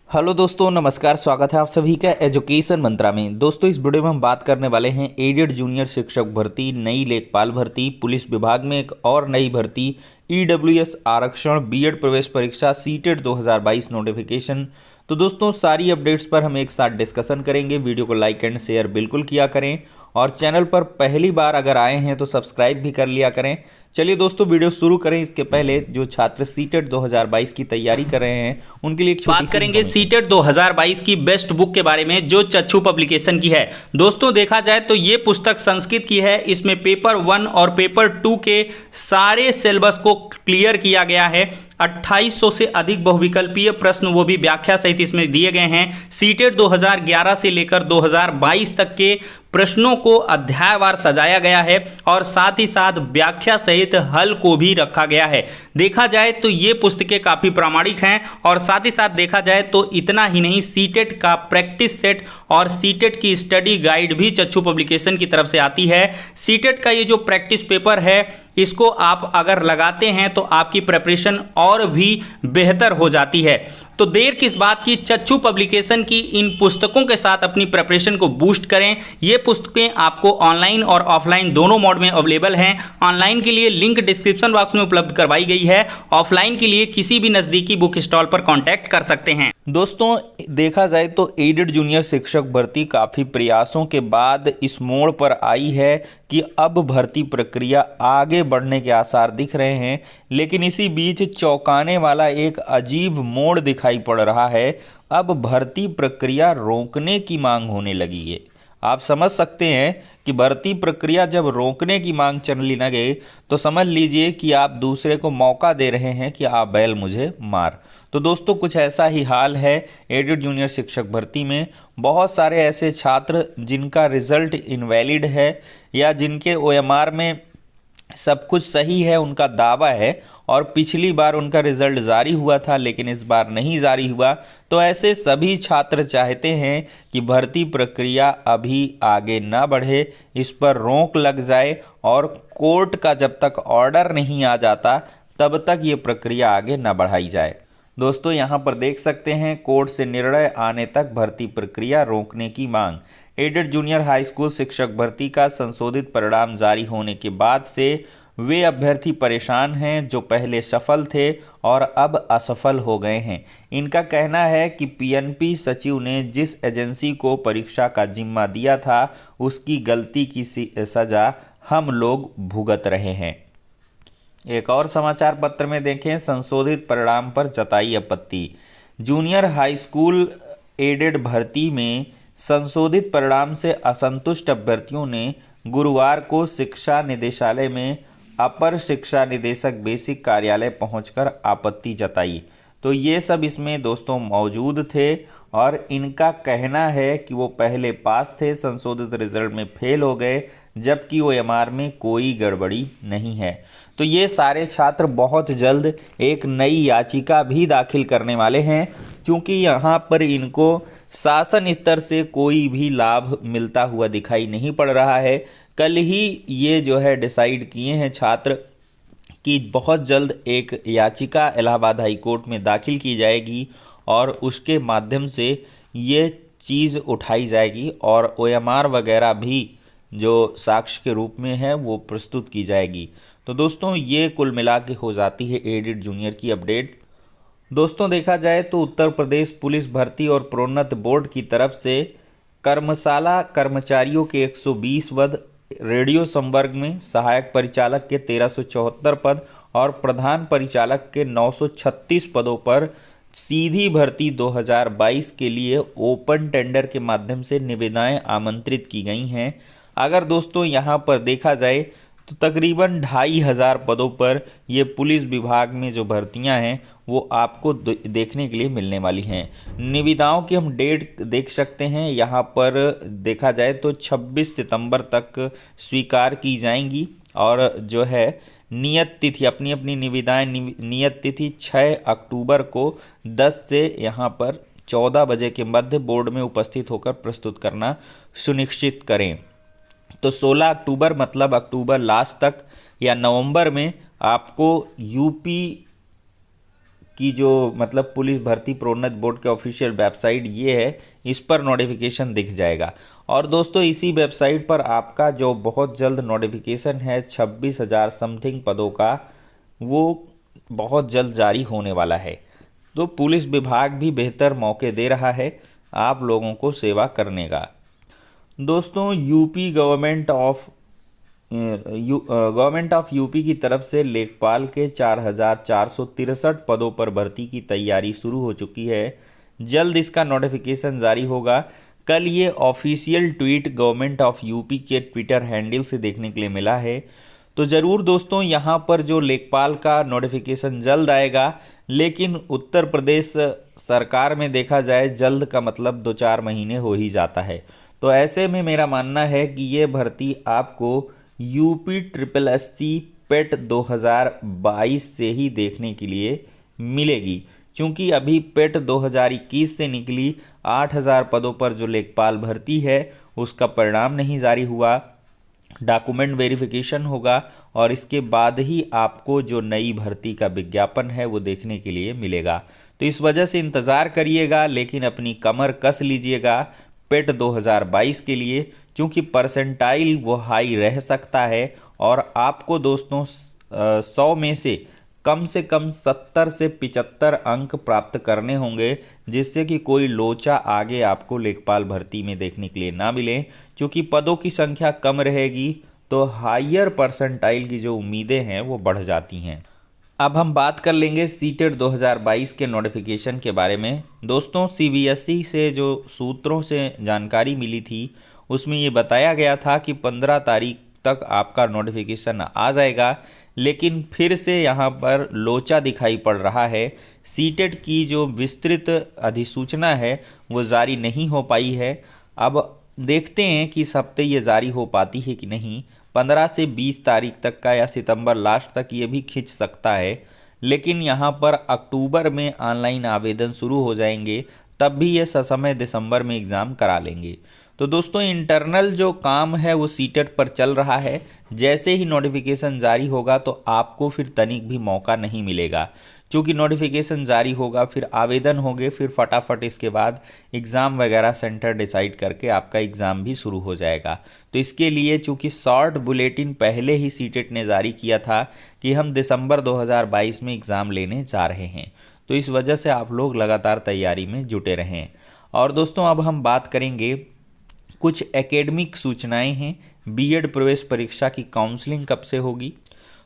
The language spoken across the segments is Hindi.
हेलो दोस्तों, नमस्कार। स्वागत है आप सभी का एजुकेशन मंत्रा में। दोस्तों, इस वीडियो में हम बात करने वाले हैं एडेड जूनियर शिक्षक भर्ती, नई लेखपाल भर्ती, पुलिस विभाग में एक और नई भर्ती, ईडब्ल्यूएस आरक्षण, बीएड प्रवेश परीक्षा, सीटेट 2022 नोटिफिकेशन। तो दोस्तों, सारी अपडेट्स पर हम एक साथ डिस्कशन करेंगे। वीडियो को लाइक एंड शेयर बिल्कुल किया करें और चैनल पर पहली बार अगर आए हैं तो सब्सक्राइब भी कर लिया करें। चलिए दोस्तों, वीडियो शुरू करें। इसके पहले जो छात्र सीटेट 2022 की तैयारी कर रहे हैं उनके लिए एक छोटी बात करेंगे सीटेट 2022 की बेस्ट बुक के बारे में जो चक्षु पब्लिकेशन की है। दोस्तों, देखा जाए तो ये पुस्तक संस्कृत की है। इसमें पेपर 1 और पेपर 2 के सारे सिलेबस को क्लियर किया गया है। 2800 से अधिक बहुविकल्पीय प्रश्न, वो भी व्याख्या सहित इसमें दिए गए हैं। सीटेट 2011 से लेकर 2022 तक के प्रश्नों को अध्यायवार सजाया गया है और साथ ही साथ व्याख्या सहित हल को भी रखा गया है। देखा जाए तो ये पुस्तकें काफ़ी प्रामाणिक हैं और साथ ही साथ देखा जाए तो इतना ही नहीं, सीटेट का प्रैक्टिस सेट और सीटेट की स्टडी गाइड भी चक्षु पब्लिकेशन की तरफ से आती है। सीटेट का ये जो प्रैक्टिस पेपर है, इसको आप अगर लगाते हैं तो आपकी प्रिपरेशन और भी बेहतर हो जाती है। तो देर किस बात की, चक्षु पब्लिकेशन की इन पुस्तकों के साथ अपनी प्रिपरेशन को बूस्ट करें। ये पुस्तकें आपको ऑनलाइन और ऑफलाइन दोनों मोड में अवेलेबल हैं। ऑनलाइन के लिए लिंक डिस्क्रिप्शन बॉक्स में उपलब्ध करवाई गई है। ऑफलाइन के लिए किसी भी नज़दीकी बुक स्टॉल पर कॉन्टैक्ट कर सकते हैं। दोस्तों, देखा जाए तो एडेड जूनियर शिक्षक भर्ती काफ़ी प्रयासों के बाद इस मोड़ पर आई है कि अब भर्ती प्रक्रिया आगे बढ़ने के आसार दिख रहे हैं। लेकिन इसी बीच चौंकाने वाला एक अजीब मोड़ दिखाई पड़ रहा है। अब भर्ती प्रक्रिया रोकने की मांग होने लगी है। आप समझ सकते हैं कि भर्ती प्रक्रिया जब रोकने की मांग चलने लगे तो समझ लीजिए कि आप दूसरे को मौका दे रहे हैं कि आप बैल मुझे मार। तो दोस्तों, कुछ ऐसा ही हाल है एडेड जूनियर शिक्षक भर्ती में। बहुत सारे ऐसे छात्र जिनका रिजल्ट इनवैलिड है या जिनके ओएमआर में सब कुछ सही है, उनका दावा है, और पिछली बार उनका रिजल्ट जारी हुआ था लेकिन इस बार नहीं जारी हुआ। तो ऐसे सभी छात्र चाहते हैं कि भर्ती प्रक्रिया अभी आगे ना बढ़े, इस पर रोक लग जाए और कोर्ट का जब तक ऑर्डर नहीं आ जाता तब तक ये प्रक्रिया आगे ना बढ़ाई जाए। दोस्तों, यहाँ पर देख सकते हैं, कोर्ट से निर्णय आने तक भर्ती प्रक्रिया रोकने की मांग। एडेड जूनियर हाई स्कूल शिक्षक भर्ती का संशोधित परिणाम जारी होने के बाद से वे अभ्यर्थी परेशान हैं जो पहले सफल थे और अब असफल हो गए हैं। इनका कहना है कि पीएनपी सचिव ने जिस एजेंसी को परीक्षा का जिम्मा दिया था उसकी गलती की सजा हम लोग भुगत रहे हैं। एक और समाचार पत्र में देखें, संशोधित परिणाम पर जताई आपत्ति। जूनियर हाई स्कूल एडेड भर्ती में संशोधित परिणाम से असंतुष्ट अभ्यर्थियों ने गुरुवार को शिक्षा निदेशालय में अपर शिक्षा निदेशक बेसिक कार्यालय पहुंचकर आपत्ति जताई। तो ये सब इसमें दोस्तों मौजूद थे और इनका कहना है कि वो पहले पास थे, संशोधित रिजल्ट में फेल हो गए, जबकि ओएमआर में कोई गड़बड़ी नहीं है। तो ये सारे छात्र बहुत जल्द एक नई याचिका भी दाखिल करने वाले हैं, क्योंकि यहाँ पर इनको शासन स्तर से कोई भी लाभ मिलता हुआ दिखाई नहीं पड़ रहा है। कल ही ये जो है डिसाइड किए हैं छात्र कि बहुत जल्द एक याचिका इलाहाबाद हाई कोर्ट में दाखिल की जाएगी और उसके माध्यम से ये चीज़ उठाई जाएगी और ओएमआर वगैरह भी जो साक्ष्य के रूप में है वो प्रस्तुत की जाएगी। तो दोस्तों, ये कुल मिला के हो जाती है एडेड जूनियर की अपडेट। दोस्तों, देखा जाए तो उत्तर प्रदेश पुलिस भर्ती और प्रोन्नत बोर्ड की तरफ से कर्मशाला कर्मचारियों के 120 पद, रेडियो संवर्ग में सहायक परिचालक के 1374 पद और प्रधान परिचालक के 936 पदों पर सीधी भर्ती 2022 के लिए ओपन टेंडर के माध्यम से निविदाएं आमंत्रित की गई हैं। अगर दोस्तों यहाँ पर देखा जाए तो तकरीबन 2500 पदों पर ये पुलिस विभाग में जो भर्तियां हैं वो आपको देखने के लिए मिलने वाली हैं। निविदाओं की हम डेट देख सकते हैं। यहाँ पर देखा जाए तो 26 सितंबर तक स्वीकार की जाएंगी और जो है नियत तिथि, अपनी अपनी निविदाएं नियत तिथि 6 अक्टूबर को 10 से यहाँ पर 14 बजे के मध्य बोर्ड में उपस्थित होकर प्रस्तुत करना सुनिश्चित करें। तो 16 अक्टूबर मतलब अक्टूबर लास्ट तक या नवंबर में आपको यूपी की जो मतलब पुलिस भर्ती प्रोन्नत बोर्ड के ऑफिशियल वेबसाइट ये है, इस पर नोटिफिकेशन दिख जाएगा। और दोस्तों इसी वेबसाइट पर आपका जो बहुत जल्द नोटिफिकेशन है 26,000 समथिंग पदों का, वो बहुत जल्द जारी होने वाला है। तो पुलिस विभाग भी बेहतर मौके दे रहा है आप लोगों को सेवा करने का। दोस्तों गवर्नमेंट ऑफ यूपी की तरफ से लेखपाल के 4,463 पदों पर भर्ती की तैयारी शुरू हो चुकी है। जल्द इसका नोटिफिकेशन जारी होगा। कल ये official tweet government of UP के ट्विटर हैंडल से देखने के लिए मिला है। तो ज़रूर दोस्तों यहाँ पर जो लेखपाल का नोटिफिकेशन जल्द आएगा, लेकिन उत्तर प्रदेश सरकार में देखा जाए जल्द का मतलब 2-4 महीने हो ही जाता है। तो ऐसे में मेरा मानना है कि ये भर्ती आपको यूपी ट्रिपल एससी पेट 2022 से ही देखने के लिए मिलेगी, क्योंकि अभी पेट 2021 से निकली 8,000 पदों पर जो लेखपाल भर्ती है उसका परिणाम नहीं जारी हुआ। डॉक्यूमेंट वेरिफिकेशन होगा और इसके बाद ही आपको जो नई भर्ती का विज्ञापन है वो देखने के लिए मिलेगा। तो इस वजह से इंतज़ार करिएगा, लेकिन अपनी कमर कस लीजिएगा पेट 2022 के लिए, क्योंकि परसेंटाइल वो हाई रह सकता है और आपको दोस्तों 100 में से कम 70 से 75 अंक प्राप्त करने होंगे, जिससे कि कोई लोचा आगे आपको लेखपाल भर्ती में देखने के लिए ना मिले। क्योंकि पदों की संख्या कम रहेगी तो हायर परसेंटाइल की जो उम्मीदें हैं वो बढ़ जाती हैं। अब हम बात कर लेंगे सीटेट 2022 के नोटिफिकेशन के बारे में। दोस्तों सीबीएसई से जो सूत्रों से जानकारी मिली थी उसमें ये बताया गया था कि 15 तारीख तक आपका नोटिफिकेशन आ जाएगा, लेकिन फिर से यहाँ पर लोचा दिखाई पड़ रहा है। सीटेट की जो विस्तृत अधिसूचना है वो जारी नहीं हो पाई है। अब देखते हैं कि इस हफ्ते ये जारी हो पाती है कि नहीं। 15 से 20 तारीख तक का या सितंबर लास्ट तक ये भी खिंच सकता है, लेकिन यहाँ पर अक्टूबर में ऑनलाइन आवेदन शुरू हो जाएंगे, तब भी ये ससमय दिसंबर में एग्ज़ाम करा लेंगे। तो दोस्तों इंटरनल जो काम है वो सीटेट पर चल रहा है। जैसे ही नोटिफिकेशन जारी होगा तो आपको फिर तनिक भी मौका नहीं मिलेगा, क्योंकि नोटिफिकेशन जारी होगा, फिर आवेदन होंगे, फिर फटाफट इसके बाद एग्ज़ाम वगैरह सेंटर डिसाइड करके आपका एग्ज़ाम भी शुरू हो जाएगा। तो इसके लिए चूँकि शॉर्ट बुलेटिन पहले ही सीटेट ने जारी किया था कि हम दिसंबर 2022 में एग्ज़ाम लेने जा रहे हैं, तो इस वजह से आप लोग लगातार तैयारी में जुटे रहें। और दोस्तों अब हम बात करेंगे कुछ एकेडमिक सूचनाएं हैं। बीएड प्रवेश परीक्षा की काउंसलिंग कब से होगी?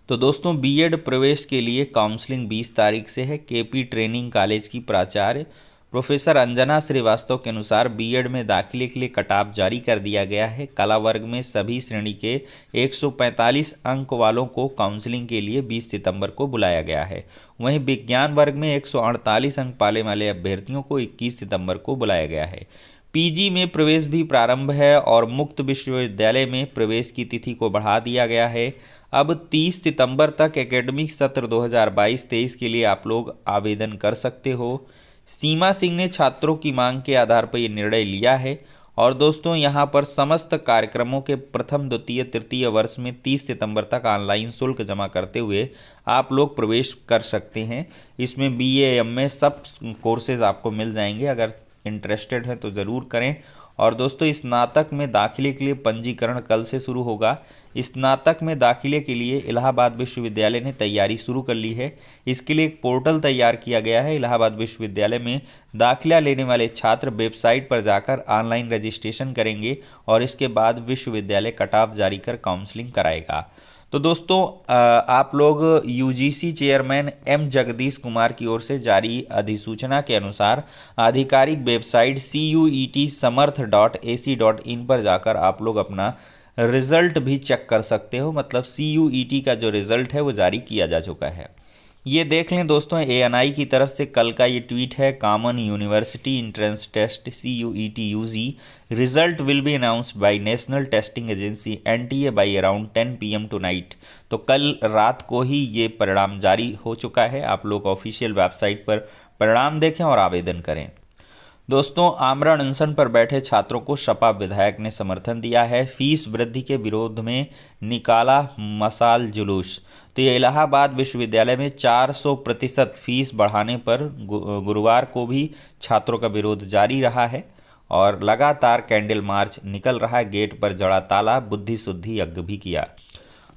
तो दोस्तों बीएड प्रवेश के लिए काउंसलिंग 20 तारीख से है। केपी ट्रेनिंग कॉलेज की प्राचार्य प्रोफेसर अंजना श्रीवास्तव के अनुसार बीएड में दाखिले के लिए कट-ऑफ जारी कर दिया गया है। कला वर्ग में सभी श्रेणी के 145 अंक वालों को काउंसलिंग के लिए 20 सितंबर को बुलाया गया है। वहीं विज्ञान वर्ग में 148 अंक पाने वाले अभ्यर्थियों को 21 सितंबर को बुलाया गया है। पीजी में प्रवेश भी प्रारंभ है और मुक्त विश्वविद्यालय में प्रवेश की तिथि को बढ़ा दिया गया है। अब 30 सितंबर तक एकेडमिक सत्र 2022-23 के लिए आप लोग आवेदन कर सकते हो। सीमा सिंह ने छात्रों की मांग के आधार पर ये निर्णय लिया है। और दोस्तों यहाँ पर समस्त कार्यक्रमों के प्रथम, द्वितीय, तृतीय वर्ष में 30 सितंबर तक ऑनलाइन शुल्क जमा करते हुए आप लोग प्रवेश कर सकते हैं। इसमें बीए, एमए सब कोर्सेज आपको मिल जाएंगे। अगर इंटरेस्टेड हैं तो ज़रूर करें। और दोस्तों स्नातक में दाखिले के लिए पंजीकरण कल से शुरू होगा। स्नातक में दाखिले के लिए इलाहाबाद विश्वविद्यालय ने तैयारी शुरू कर ली है। इसके लिए एक पोर्टल तैयार किया गया है। इलाहाबाद विश्वविद्यालय में दाखिला लेने वाले छात्र वेबसाइट पर जाकर ऑनलाइन रजिस्ट्रेशन करेंगे और इसके बाद विश्वविद्यालय कट ऑफ जारी कर काउंसलिंग कराएगा। तो दोस्तों आप लोग UGC chairman M Jagdish Kumar की ओर से जारी अधिसूचना के अनुसार आधिकारिक वेबसाइट CUET-samarth.ac.in पर जाकर आप लोग अपना रिजल्ट भी चेक कर सकते हो। मतलब CUET का जो रिजल्ट है वो जारी किया जा चुका है। ये देख लें दोस्तों ANI की तरफ से कल का ये ट्वीट है। Common university entrance test CUET UG result will be announced by national testing agency NTA by around 10 PM tonight. तो कल रात को ही ये परिणाम जारी हो चुका है। आप लोग ऑफिशियल वेबसाइट पर परिणाम देखें और आवेदन करें। दोस्तों, आमरण अनशन पर बैठे छात्रों को सपा विधायक ने समर्थन दिया है। फीस वृद्धि के विरोध में निकाला मशाल जुलूस। तो ये इलाहाबाद विश्वविद्यालय में 400% फीस बढ़ाने पर गुरुवार को भी छात्रों का विरोध जारी रहा है और लगातार कैंडल मार्च निकल रहा है। गेट पर जड़ा ताला, बुद्धि शुद्धि यज्ञ भी किया।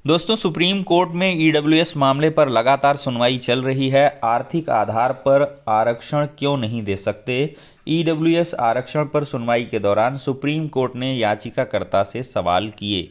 दोस्तों, सुप्रीम कोर्ट में ईडब्ल्यूएस मामले पर लगातार सुनवाई चल रही है। आर्थिक आधार पर आरक्षण क्यों नहीं दे सकते? ईडब्ल्यूएस आरक्षण पर सुनवाई के दौरान सुप्रीम कोर्ट ने याचिकाकर्ता से सवाल किए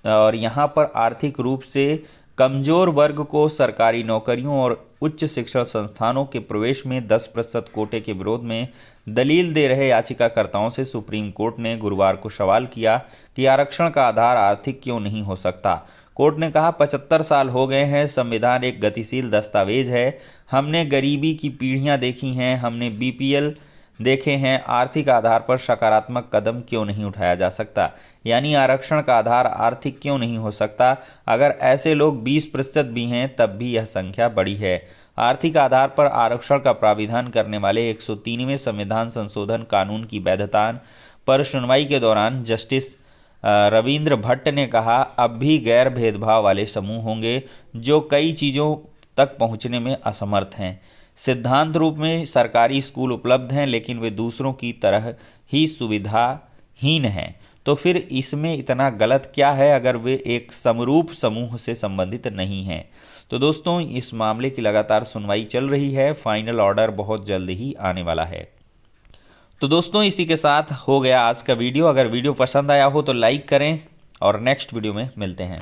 और यहां पर आर्थिक रूप से कमजोर वर्ग को सरकारी नौकरियों और उच्च शिक्षण संस्थानों के प्रवेश में 10% कोटे के विरोध में दलील दे रहे याचिकाकर्ताओं से सुप्रीम कोर्ट ने गुरुवार को सवाल किया कि आरक्षण का आधार आर्थिक क्यों नहीं हो सकता। कोर्ट ने कहा, 75 साल हो गए हैं, संविधान एक गतिशील दस्तावेज है। हमने गरीबी की पीढ़ियां देखी हैं, हमने बीपीएल देखे हैं। आर्थिक आधार पर सकारात्मक कदम क्यों नहीं उठाया जा सकता? यानी आरक्षण का आधार आर्थिक क्यों नहीं हो सकता? अगर ऐसे लोग 20% भी हैं तब भी यह संख्या बड़ी है। आर्थिक आधार पर आरक्षण का प्राविधान करने वाले 103वें संविधान संशोधन कानून की वैधता पर सुनवाई के दौरान जस्टिस रविंद्र भट्ट ने कहा, अब भी गैर भेदभाव वाले समूह होंगे जो कई चीज़ों तक पहुंचने में असमर्थ हैं। सिद्धांत रूप में सरकारी स्कूल उपलब्ध हैं, लेकिन वे दूसरों की तरह ही सुविधाहीन हैं। तो फिर इसमें इतना गलत क्या है अगर वे एक समरूप समूह से संबंधित नहीं हैं? तो दोस्तों, इस मामले की लगातार सुनवाई चल रही है। फाइनल ऑर्डर बहुत जल्द ही आने वाला है। तो दोस्तों, इसी के साथ हो गया आज का वीडियो। अगर वीडियो पसंद आया हो तो लाइक करें और नेक्स्ट वीडियो में मिलते हैं।